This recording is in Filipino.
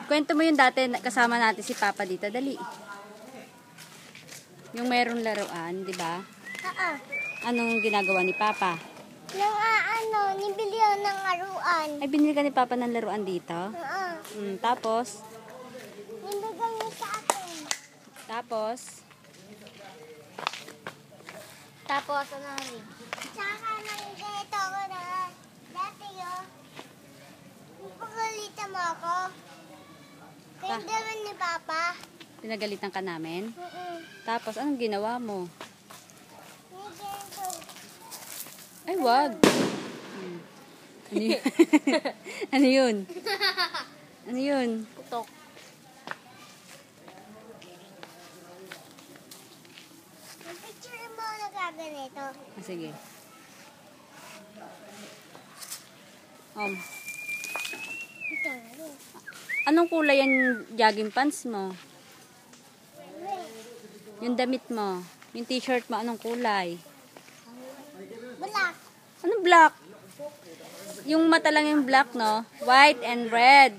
Kwento mo yung dati kasama natin si Papa dito. Dali. Yung mayroong laruan, di ba? Oo. Anong ginagawa ni Papa? Nibili ako ng laruan. Ay, binili ka ni Papa ng laruan dito? Oo. Tapos? Nibigay niya sa akin. Tapos, ano rin? Saka nang ganito ako na dati pagalitan mo ako. Kaya naman ni Papa. pinagalitan ka namin? Tapos, Tapos, anong ginawa mo? ganito. Ay, wag. Ano yun? Ano yun? Ano yun? Putok. Picture mo nagaganito. Sige. Ito. Anong kulay yung jogging pants mo? Yung damit mo? Yung t-shirt mo, anong kulay? Black. Anong black? Yung mata lang yung black, no? White and red.